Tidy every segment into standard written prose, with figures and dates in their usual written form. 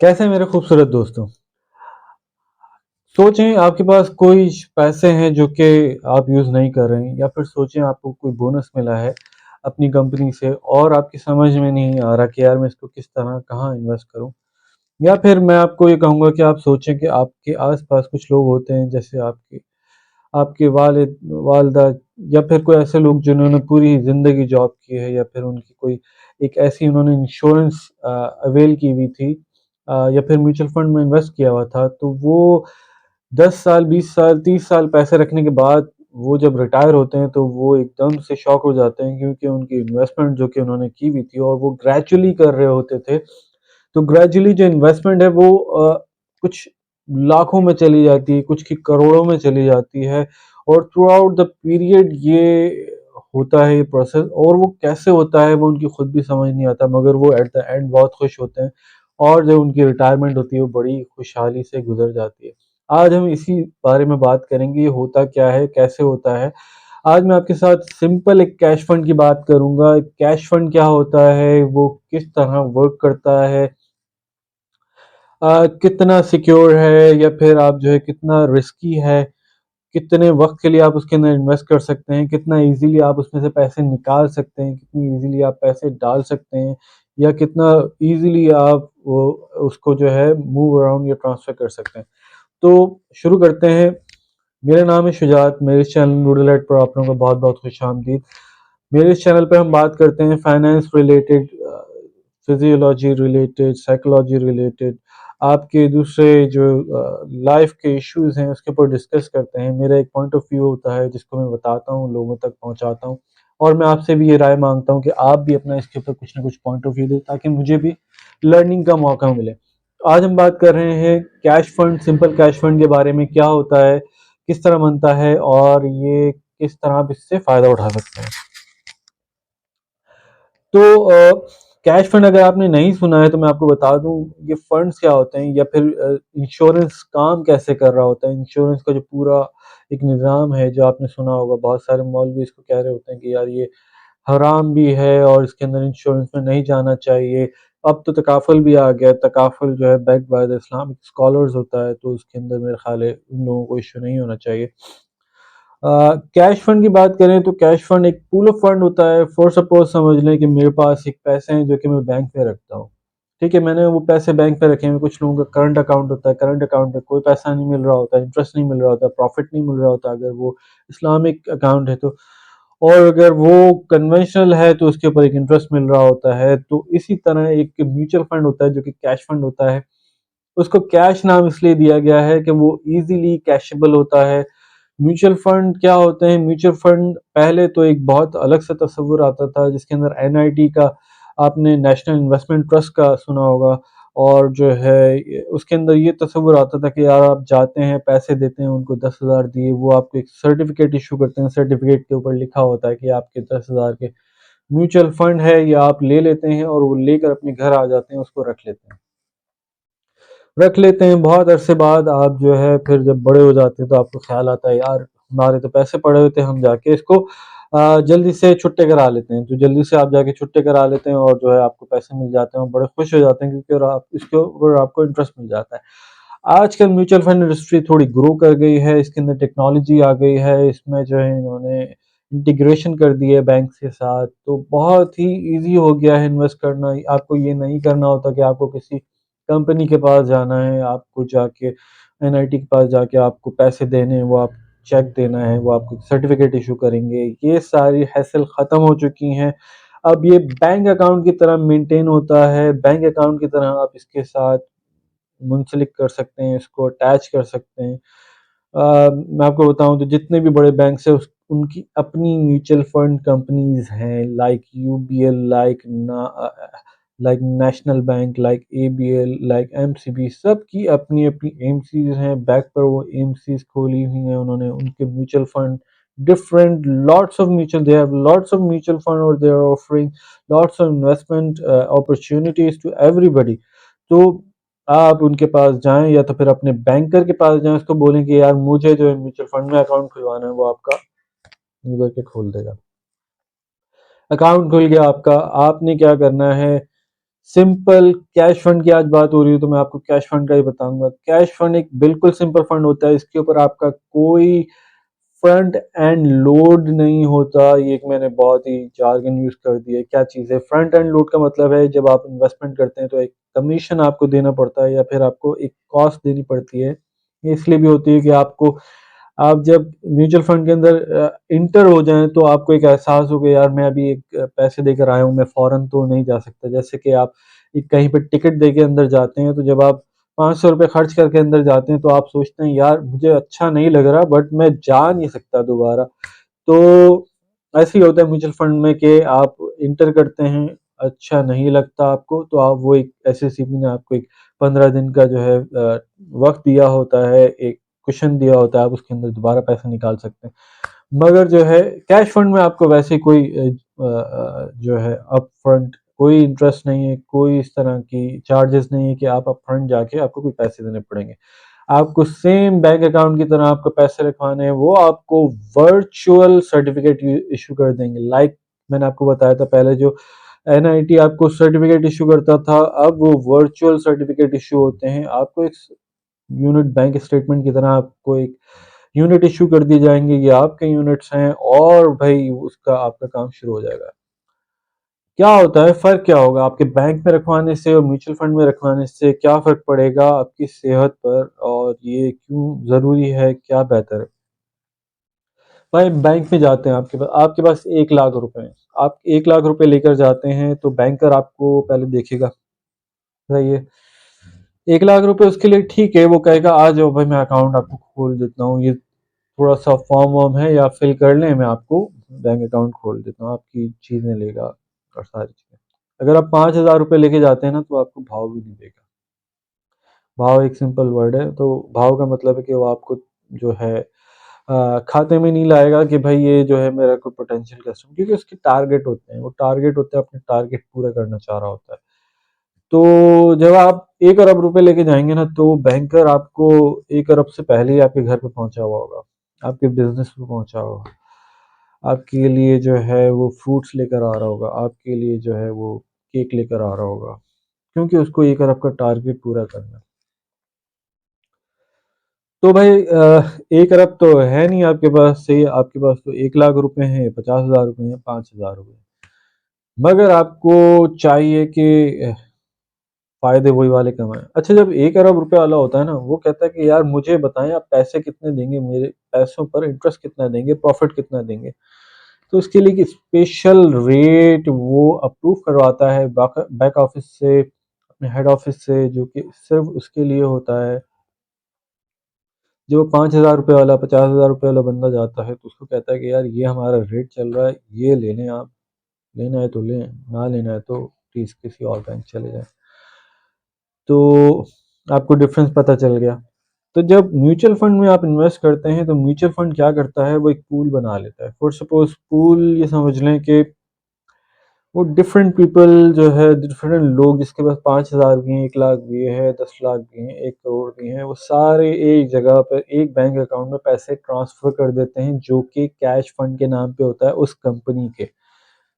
कैसे हैं मेरे खूबसूरत दोस्तों। सोचें आपके पास कोई पैसे हैं जो कि आप यूज़ नहीं कर रहे हैं, या फिर सोचें आपको कोई बोनस मिला है अपनी कंपनी से और आपकी समझ में नहीं आ रहा कि यार मैं इसको किस तरह कहाँ इन्वेस्ट करूं। या फिर मैं आपको ये कहूँगा कि आप सोचें कि आपके आसपास कुछ लोग होते हैं, जैसे आपके आपके वालिद वालदा, या फिर कोई ऐसे लोग जिन्होंने पूरी ज़िंदगी जॉब की है, या फिर उनकी कोई एक ऐसी उन्होंने इंश्योरेंस अवेल की हुई थी, या फिर म्यूचुअल फंड में इन्वेस्ट किया हुआ था, तो वो 10 साल, 20 साल, 30 साल पैसे रखने के बाद वो जब रिटायर होते हैं तो वो एकदम से शॉक हो जाते हैं, क्योंकि उनकी इन्वेस्टमेंट जो कि उन्होंने की हुई थी और वो ग्रेजुअली कर रहे होते थे, तो ग्रेजुअली जो इन्वेस्टमेंट है वो कुछ लाखों में चली जाती है, कुछ की करोड़ों में चली जाती है, और थ्रू आउट द पीरियड ये होता है ये प्रोसेस, और वो कैसे होता है वो उनकी खुद भी समझ नहीं आता, मगर वो एट द एंड बहुत खुश होते हैं, और जब उनकी रिटायरमेंट होती है वो बड़ी खुशहाली से गुजर जाती है। आज हम इसी बारे में बात करेंगे, ये होता क्या है, कैसे होता है। आज मैं आपके साथ सिंपल एक कैश फंड की बात करूंगा। कैश फंड क्या होता है, वो किस तरह वर्क करता है, कितना सिक्योर है, या फिर आप जो है कितना रिस्की है, कितने वक्त के लिए आप उसके अंदर इन्वेस्ट कर सकते हैं, कितना इजीली आप उसमें से पैसे निकाल सकते हैं, कितनी इजीली आप पैसे डाल सकते हैं, या कितना इजीली आप वो उसको जो है मूव अराउंड या ट्रांसफर कर सकते हैं। तो शुरू करते हैं। मेरा नाम है शुजात, मेरे इस चैनल नूडल एट पर आप लोगों का बहुत बहुत खुश आमदीद। मेरे इस चैनल पे हम बात करते हैं finance related, physiology related, psychology related, आपके दूसरे जो लाइफ के इश्यूज हैं उसके ऊपर डिस्कस करते हैं। मेरा एक पॉइंट ऑफ व्यू होता है जिसको मैं बताता हूँ, लोगों तक पहुँचाता हूँ, और मैं आपसे भी ये राय मांगता हूँ कि आप भी अपना इसके ऊपर कुछ ना कुछ पॉइंट ऑफ व्यू दें, ताकि मुझे भी लर्निंग का मौका मिले। आज हम बात कर रहे हैं cash fund, simple cash fund के बारे में, क्या होता है, किस तरह बनता है, और ये किस तरह आप इससे फ़ायदा उठा सकते हैं। तो कैश फंड अगर आपने नहीं सुना है तो मैं आपको बता दूं ये फंड्स क्या होते हैं, या फिर इंश्योरेंस काम कैसे कर रहा होता है। इंश्योरेंस का जो पूरा एक निज़ाम है, जो आपने सुना होगा, बहुत सारे मौलवी इसको कह रहे होते हैं कि यार ये हराम भी है और इसके अंदर इंश्योरेंस में नहीं जाना चाहिए। अब तो तकाफुल भी आ गया, तकाफुल जो है backed by the Islamic scholars होता है, तो उसके अंदर मेरे ख्याल है उन लोगों को इश्यू नहीं होना चाहिए। कैश फंड की बात करें तो कैश फंड एक पूल ऑफ फंड होता है। फॉर सपोज समझ लें कि मेरे पास एक पैसे हैं जो कि मैं बैंक में रखता हूँ। ठीक है, मैंने वो पैसे बैंक पे रखे हैं। कुछ लोगों का करंट अकाउंट होता है, करंट अकाउंट में कोई पैसा नहीं मिल रहा होता, इंटरेस्ट नहीं मिल रहा होता, प्रॉफिट नहीं मिल रहा होता अगर वो इस्लामिक अकाउंट है तो। और अगर वो कन्वेंशनल है तो उसके ऊपर एक इंटरेस्ट मिल रहा होता है। तो इसी तरह एक म्यूचुअल फंड होता है जो कि कैश फंड होता है। उसको कैश नाम इसलिए दिया गया है कि वो इजीली कैशेबल होता है। म्यूचुअल फंड क्या होते हैं? म्यूचुअल फंड पहले तो एक बहुत अलग सा तस्वुर आता था, जिसके अंदर एनआईटी का, आपने नेशनल इन्वेस्टमेंट ट्रस्ट का सुना होगा, और जो है उसके अंदर ये तस्वुर आता था कि यार आप जाते हैं, पैसे देते हैं उनको, 10,000 दिए, वो आपको एक सर्टिफिकेट इशू करते हैं। सर्टिफिकेट के ऊपर लिखा होता है कि आपके 10,000 के म्यूचुअल फंड है, या आप ले लेते हैं और वो लेकर अपने घर आ जाते हैं, उसको रख लेते हैं। बहुत अरसे बाद आप जो है फिर जब बड़े हो जाते हैं तो आपको ख्याल आता है यार हमारे तो पैसे पड़े हुए थे, हम जाके इसको जल्दी से छुट्टे करा लेते हैं। तो जल्दी से आप जाके छुट्टे करा लेते हैं और जो है आपको पैसे मिल जाते हैं और बड़े खुश हो जाते हैं, क्योंकि और आप इसके ऊपर आपको इंटरेस्ट मिल जाता है। आजकल म्यूचुअल फंड इंडस्ट्री थोड़ी ग्रो कर गई है, इसके अंदर टेक्नोलॉजी आ गई है, इसमें जो है इन्होंने इंटीग्रेशन कर दी है बैंक के साथ, तो बहुत ही ईज़ी हो गया है इन्वेस्ट करना। आपको ये नहीं करना होता कि आपको किसी कंपनी के पास जाना है, आपको जाके एनआईटी के पास जाके आपको पैसे देने हैं, वो आप चेक देना है, वो आपको सर्टिफिकेट इशू करेंगे। ये सारी हैसल ख़त्म हो चुकी हैं। अब ये बैंक अकाउंट की तरह मेंटेन होता है, बैंक अकाउंट की तरह आप इसके साथ मुंसलिक कर सकते हैं, इसको अटैच कर सकते हैं। मैं आपको बताऊँ तो जितने भी बड़े बैंक्स हैं उस उनकी अपनी म्यूचुअल फंड कंपनीज़ हैं, like UBL, like national bank, like ABL, like MCB, सबकी अपनी-अपनी एमसीज़ हैं। बैक पर वो एमसीज़ खोली हुई हैं उन्होंने, उनके mutual fund different lots of mutual they have lots of mutual fund, और they are offering lots of investment opportunities to everybody. तो आप उनके पास जाएँ, या तो फिर अपने बैंकर के पास जाएँ, उसको बोलें कि यार मुझे जो है म्यूचुअल फंड में अकाउंट खुलवाना है, वो आपका यूँ करके खोल देगा। अकाउंट खुल गया आपका, आपने क्या करना है, सिंपल कैश फंड की आज बात हो रही है तो मैं आपको कैश फंड का ही बताऊंगा। कैश फंड एक बिल्कुल सिंपल फंड होता है, इसके ऊपर आपका कोई फ्रंट एंड लोड नहीं होता। ये एक मैंने बहुत ही जार्गन यूज कर दिया है। क्या चीज़ है फ्रंट एंड लोड? का मतलब है जब आप इन्वेस्टमेंट करते हैं तो एक कमीशन आपको देना पड़ता है या फिर आपको एक कॉस्ट देनी पड़ती है। ये इसलिए भी होती है कि आपको, आप जब म्यूचुअल फंड के अंदर इंटर हो जाएं तो आपको एक एहसास हो गया, यार मैं अभी एक पैसे देकर आया हूँ, मैं फौरन तो नहीं जा सकता। जैसे कि आप एक कहीं पे टिकट दे के अंदर जाते हैं, तो जब आप 500 रुपये खर्च करके अंदर जाते हैं तो आप सोचते हैं यार मुझे अच्छा नहीं लग रहा, बट मैं जा नहीं सकता दोबारा। तो ऐसे ही होता है म्यूचुअल फंड में कि आप इंटर करते हैं, अच्छा नहीं लगता आपको, तो आप वो एक एसएससीबी ने आपको एक 15 दिन का जो है वक्त दिया होता है, एक क्वेश्चन दिया होता है, आप उसके अंदर दोबारा पैसा निकाल सकते हैं। मगर जो है कैश फंड में आपको वैसे कोई जो है अप फ्रंट कोई इंटरेस्ट नहीं है, कोई इस तरह की चार्जेस नहीं है कि आप अप फ्रंट जाके आपको कोई पैसे देने पड़ेंगे। आपको सेम बैंक अकाउंट की तरह आपको पैसे रखवाने हैं, वो आपको वर्चुअल सर्टिफिकेट इशू कर देंगे। लाइक मैंने आपको बताया था पहले, जो एनआईटी आपको सर्टिफिकेट इशू करता था, अब वो वर्चुअल सर्टिफिकेट इशू होते हैं। आपको एक यूनिट बैंक स्टेटमेंट की तरह आपको एक यूनिट इशू कर दिए जाएंगे, ये आपके यूनिट्स हैं, और भाई उसका आपका काम शुरू हो जाएगा। क्या होता है, फर्क क्या होगा आपके बैंक में रखवाने से और म्यूचुअल फंड में रखवाने से? क्या फर्क पड़ेगा आपकी सेहत पर, और ये क्यों जरूरी है, क्या बेहतर है? भाई बैंक में जाते हैं, आपके पास 1 लाख रुपए हैं, आप 1 लाख रुपए लेकर जाते हैं, तो बैंकर आपको पहले देखेगा, सही है। 1 लाख रुपए उसके लिए ठीक है, वो कहेगा आ जाओ भाई मैं अकाउंट आपको खोल देता हूँ, ये थोड़ा सा फॉर्म वॉर्म है या फिल कर लें, मैं आपको बैंक अकाउंट खोल देता हूँ, आपकी चीजें लेगा और सारी चीजें। अगर आप 5,000 रुपये लेके जाते हैं ना, तो आपको भाव भी नहीं देगा। भाव एक सिंपल वर्ड है, तो भाव का मतलब है कि वो आपको जो है खाते में नहीं लाएगा कि भाई ये जो है मेरा कोई पोटेंशियल कस्टमर, क्योंकि उसके टारगेट होते हैं, वो टारगेट होते हैं, अपने टारगेट पूरा करना चाह रहा होता है। तो जब आप 1 अरब रुपए लेके जाएंगे ना, तो बैंकर आपको 1 अरब से पहले ही आपके घर पे पहुंचा हुआ होगा, आपके बिजनेस पे पहुंचा होगा, आपके लिए जो है वो फ्रूट्स लेकर आ रहा होगा, आपके लिए जो है वो केक लेकर आ रहा होगा, क्योंकि उसको 1 अरब का टारगेट पूरा करना है। तो भाई 1 अरब तो है नहीं आपके पास, सही है, आपके पास तो 1 लाख रुपए हैं, 50,000 रुपए हैं, 5,000 रुपए। मगर आपको चाहिए कि फायदे वही वाले कमाएं। अच्छा, जब 1 अरब रुपए वाला होता है ना, वो कहता है कि यार मुझे बताएं आप पैसे कितने देंगे, मेरे पैसों पर इंटरेस्ट कितना देंगे, प्रॉफिट कितना देंगे। तो उसके लिए एक स्पेशल रेट वो अप्रूव करवाता है बैक ऑफिस से, अपने हेड ऑफिस से, जो कि सिर्फ उसके लिए होता है। जो 5,000 रुपये वाला, 50,000 रुपये वाला बंदा जाता है, तो उसको कहता है कि यार ये हमारा रेट चल रहा है, ये ले लें आप, लेना है तो लें, ना लेना है तो प्लीज किसी और बैंक चले जाएं। तो आपको डिफरेंस पता चल गया। तो जब म्यूचुअल फंड में आप इन्वेस्ट करते हैं, तो म्यूचुअल फंड क्या करता है, वो एक पूल बना लेता है। फॉर सपोज पूल, ये समझ लें कि वो डिफरेंट पीपल जो है, डिफरेंट लोग जिसके पास 5,000 भी हैं, 1 लाख भी है, 10 लाख भी हैं, 1 करोड़ भी हैं, वो सारे एक जगह पर एक बैंक अकाउंट में पैसे ट्रांसफर कर देते हैं, जो कि कैश फंड के नाम पे होता है उस कंपनी के।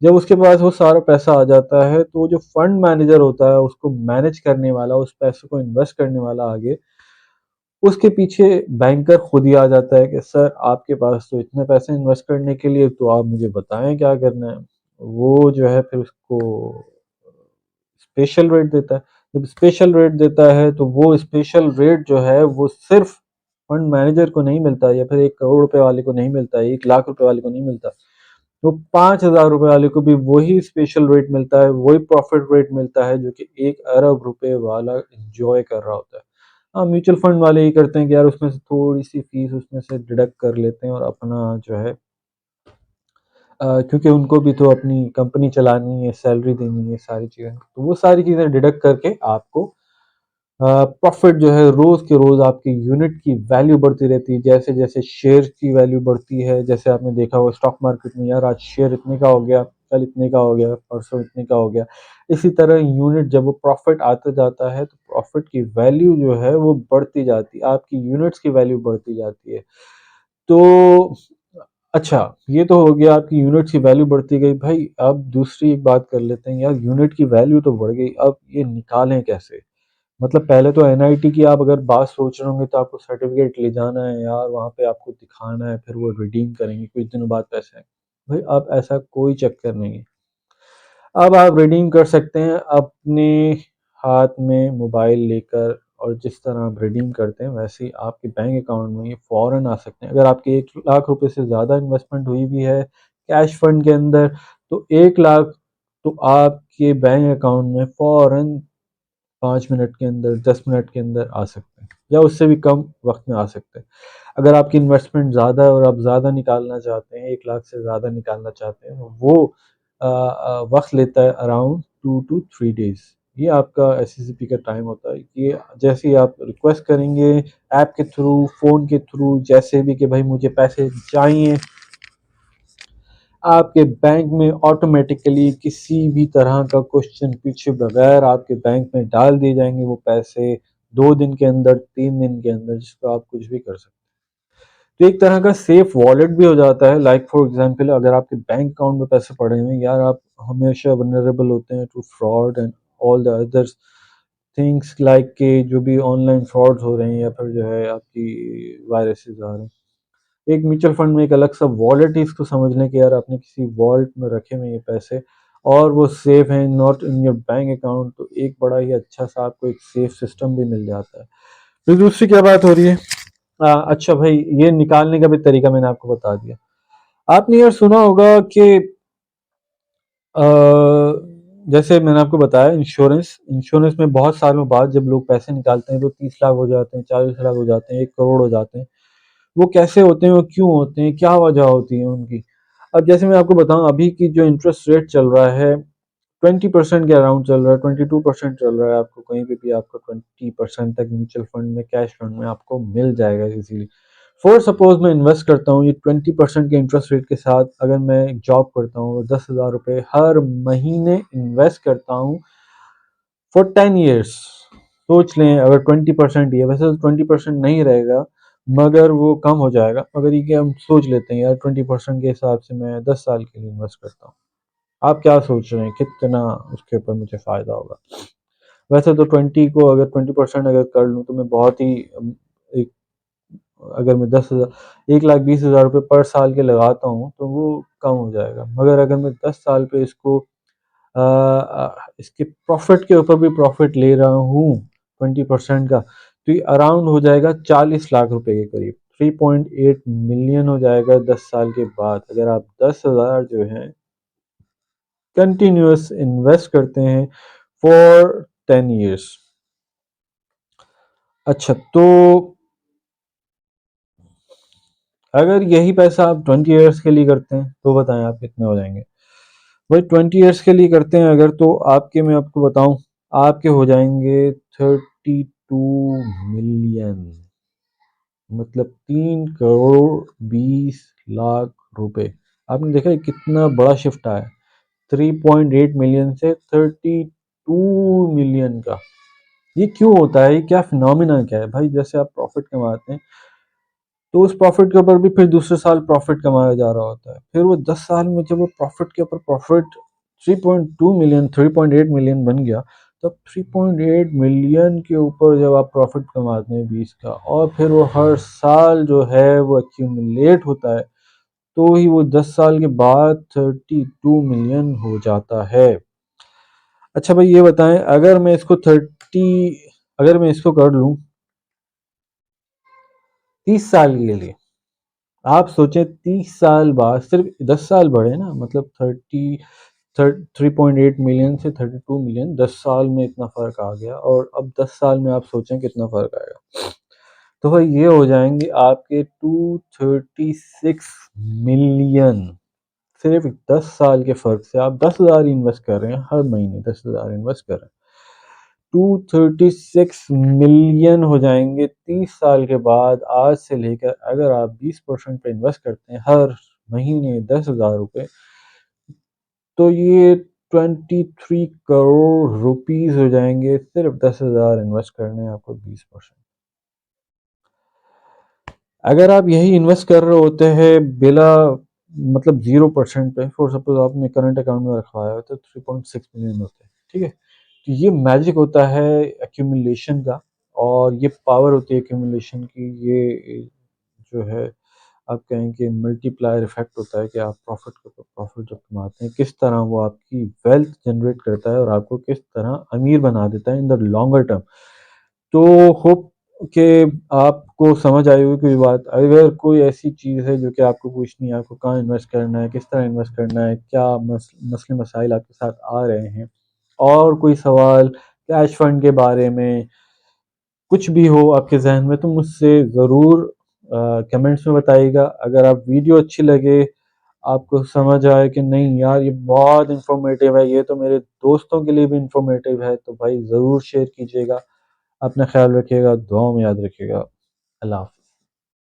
जब उसके पास वो सारा पैसा आ जाता है, तो जो फंड मैनेजर होता है, उसको मैनेज करने वाला, उस पैसे को इन्वेस्ट करने वाला आगे, उसके पीछे बैंकर खुद ही आ जाता है कि सर आपके पास तो इतने पैसे इन्वेस्ट करने के लिए, तो आप मुझे बताएं क्या करना है। वो जो है फिर उसको स्पेशल रेट देता है। जब स्पेशल रेट देता है, तो वो स्पेशल रेट जो है वो सिर्फ फंड मैनेजर को नहीं मिलता, या फिर 1 करोड़ रुपए वाले को नहीं मिलता, 1 लाख रुपए वाले को नहीं मिलता, वो 5,000 रुपए वाले को भी वही स्पेशल रेट मिलता है, वही प्रॉफिट रेट मिलता है, जो कि 1 अरब रुपए वाला इंजॉय कर रहा होता है। हाँ, म्यूचुअल फंड वाले ही करते हैं कि यार उसमें से थोड़ी सी फीस उसमें से डिडक्ट कर लेते हैं, और अपना जो है क्योंकि उनको भी तो अपनी कंपनी चलानी है, सैलरी देनी है, सारी चीज़ें, तो वो सारी चीज़ें डिडक्ट करके आपको प्रॉफिट जो है रोज के रोज आपकी यूनिट की वैल्यू बढ़ती रहती है। जैसे जैसे शेयर की वैल्यू बढ़ती है, जैसे आपने देखा होगा स्टॉक मार्केट में, यार आज शेयर इतने का हो गया, कल इतने का हो गया, परसों इतने का हो गया। इसी तरह यूनिट जब वो प्रॉफिट आता जाता है, तो प्रॉफिट की वैल्यू जो है वो बढ़ती जाती है, आपकी यूनिट्स की वैल्यू बढ़ती जाती है। तो अच्छा, ये तो हो गया आपकी यूनिट्स की वैल्यू बढ़ती गई। भाई अब दूसरी एक बात कर लेते हैं यार, यूनिट की वैल्यू तो बढ़ गई, अब ये निकालें कैसे? मतलब पहले तो एनआईटी की आप अगर बात सोच रहे होंगे तो आपको सर्टिफिकेट ले जाना है यार, वहाँ पे आपको दिखाना है, फिर वो रिडीम करेंगे कुछ दिनों बाद पैसे आएंगे। भाई अब ऐसा कोई चक्कर नहीं है। अब आप रिडीम कर सकते हैं अपने हाथ में मोबाइल लेकर, और जिस तरह आप रिडीम करते हैं वैसे ही आपके बैंक अकाउंट में ये फ़ौरन आ सकते हैं। अगर आपके 1 लाख रुपए से ज़्यादा इन्वेस्टमेंट हुई भी है कैश फंड के अंदर, तो 1 लाख तो आपके बैंक अकाउंट में फ़ौरन 5 मिनट के अंदर, 10 मिनट के अंदर आ सकते हैं, या उससे भी कम वक्त में आ सकते हैं। अगर आपकी इन्वेस्टमेंट ज़्यादा है और आप ज़्यादा निकालना चाहते हैं, 1 लाख से ज़्यादा निकालना चाहते हैं, वो वक्त लेता है अराउंड 2 to 3 डेज। ये आपका एससीसीपी का टाइम होता है। ये जैसे ही आप रिक्वेस्ट करेंगे ऐप के थ्रू, फ़ोन के थ्रू, जैसे भी कि भाई मुझे पैसे चाहिए, आपके बैंक में ऑटोमेटिकली किसी भी तरह का क्वेश्चन पूछे बगैर आपके बैंक में डाल दिए जाएंगे वो पैसे, 2 दिन के अंदर, 3 दिन के अंदर, जिसको आप कुछ भी कर सकते हैं। तो एक तरह का सेफ वॉलेट भी हो जाता है। लाइक फॉर एग्जांपल, अगर आपके बैंक अकाउंट में पैसे पड़े हुए हैं यार, आप हमेशा वनरेबल होते हैं to fraud and all the others things, like के जो भी ऑनलाइन फ्रॉड्स हो रहे हैं या फिर जो है आपकी वायरसेस आ रहे हैं। एक म्यूचुअल फंड में एक अलग सा वॉलेट ही इसको समझ लें कि यार आपने किसी वॉलेट में रखे हुए ये पैसे, और वो सेफ हैं, not in your bank account, तो एक बड़ा ही अच्छा सा आपको एक सेफ सिस्टम भी मिल जाता है। फिर दूसरी क्या बात हो रही है? अच्छा भाई, ये निकालने का भी तरीका मैंने आपको बता दिया। आपने यार सुना होगा कि अ, जैसे मैंने आपको बताया, इंश्योरेंस इंश्योरेंस में बहुत सालों बाद जब लोग पैसे निकालते हैं तो 30 लाख हो जाते हैं, 40 लाख हो जाते हैं, 1 करोड़ हो जाते हैं। वो कैसे होते हैं, वो क्यों होते हैं, क्या वजह होती है उनकी? अब जैसे मैं आपको बताऊं, अभी की जो इंटरेस्ट रेट चल रहा है 20% के अराउंड चल रहा है, 22% चल रहा है। आपको कहीं पे भी आपका 20% तक म्यूचुअल फंड में, कैश फंड में आपको मिल जाएगा इजीली। फॉर सपोज मैं इन्वेस्ट करता हूँ ये 20% के इंटरेस्ट रेट के साथ, अगर मैं एक जॉब करता हूँ, 10,000 रुपये हर महीने इन्वेस्ट करता हूँ फॉर 10 ईयर्स। सोच लें अगर 20% ही है, वैसे तो 20% नहीं रहेगा, मगर वो कम हो जाएगा, मगर ये कि हम सोच लेते हैं यार 20% के हिसाब से मैं 10 साल के लिए इन्वेस्ट करता हूँ। आप क्या सोच रहे हैं कितना उसके ऊपर मुझे फ़ायदा होगा? वैसे तो 20% अगर कर लूँ तो मैं बहुत ही एक, अगर मैं 10,000, 1,20,000 रुपये पर साल के लगाता हूँ तो वो कम हो जाएगा, मगर अगर मैं 10 साल पे इसको इसके प्रॉफिट के ऊपर भी प्रॉफिट ले रहा हूँ 20% का, तो ये अराउंड हो जाएगा 40 लाख रुपए के करीब, 3.8 मिलियन हो जाएगा 10 साल के बाद, अगर आप 10,000 जो है कंटिन्यूअस इन्वेस्ट करते हैं फॉर 10 ईयर्स। अच्छा, तो अगर यही पैसा आप 20 ईयर्स के लिए करते हैं तो बताएं आप कितने हो जाएंगे? भाई 20 ईयर्स के लिए करते हैं अगर, तो आपके, मैं आपको बताऊं, आपके हो जाएंगे 32 मिलियन, मतलब 3 करोड़ 20 लाख रुपए। आपने देखा है कितना बड़ा शिफ्ट आया है, 3.8 मिलियन से 32 मिलियन का। ये क्यों होता है, ये क्या फिनोमिना क्या है भाई? जैसे आप प्रॉफिट कमाते हैं तो उस प्रॉफिट के ऊपर भी फिर दूसरे साल प्रॉफिट कमाया जा रहा होता है, फिर वो 10 साल में जब वो प्रॉफिट के ऊपर प्रॉफिट 3.2 मिलियन, 3.8 मिलियन बन गया, तब 3.8 मिलियन के ऊपर जब आप प्रॉफिट कमाते हैं 20 का, और फिर वो हर साल जो है वो एक्यूमुलेट होता है, तो ही वो 10 साल के बाद 32 मिलियन हो जाता है। अच्छा भाई ये बताएं, अगर मैं इसको कर लूं 30 साल के लिए, आप सोचें 30 साल बाद सिर्फ 10 साल बढ़े ना, मतलब 3.8 मिलियन से 32 मिलियन, 10 साल में इतना फर्क आ गया, और अब 10 साल में आप सोचें कितना फर्क आएगा। तो भाई ये हो जाएंगे आपके 236 मिलियन, सिर्फ 10 साल के फर्क से। आप 10,000 इन्वेस्ट कर रहे हैं, हर महीने 10,000 इन्वेस्ट कर रहे हैं, 236 मिलियन हो जाएंगे 30 साल के बाद। आज से लेकर अगर आप 20% पे इन्वेस्ट करते हैं हर महीने 10,000 रुपये, तो ये 23 करोड़ रुपीज हो जाएंगे, सिर्फ 10,000 इन्वेस्ट करने हैं आपको 20%। अगर आप यही इन्वेस्ट कर रहे होते हैं बिला मतलब 0% पे, फॉर सपोज़ आपने करंट अकाउंट में रखवाया है तो 3.6 मिलियन होते हैं, ठीक है? तो ये मैजिक होता है एक्यूमुलेशन का, और ये पावर होती है एक्यूमुलेशन की, ये जो है आप कहें कि मल्टीप्लायर इफ़ेक्ट होता है कि आप प्रॉफ़िट के ऊपर प्रॉफ़िट जब कमाते हैं, किस तरह वो आपकी वेल्थ जनरेट करता है और आपको किस तरह अमीर बना देता है इन द लॉन्गर टर्म। तो होप कि आपको समझ आई होगी कोई बात। अगर कोई ऐसी चीज़ है जो कि आपको पूछनी है, आपको कहाँ इन्वेस्ट करना है, किस तरह इन्वेस्ट करना है, क्या मसले मसाइल आपके साथ आ रहे हैं, और कोई सवाल कैश फंड के बारे में, कुछ भी हो आपके ज़हन में, तो मुझसे ज़रूर कमेंट्स में बताइएगा। अगर आप वीडियो अच्छी लगे, आपको समझ आए कि नहीं यार ये बहुत इन्फॉर्मेटिव है, ये तो मेरे दोस्तों के लिए भी इन्फॉर्मेटिव है, तो भाई ज़रूर शेयर कीजिएगा। अपना ख़्याल रखिएगा, दुआओं में याद रखिएगा। अल्लाह हाफ़िज़।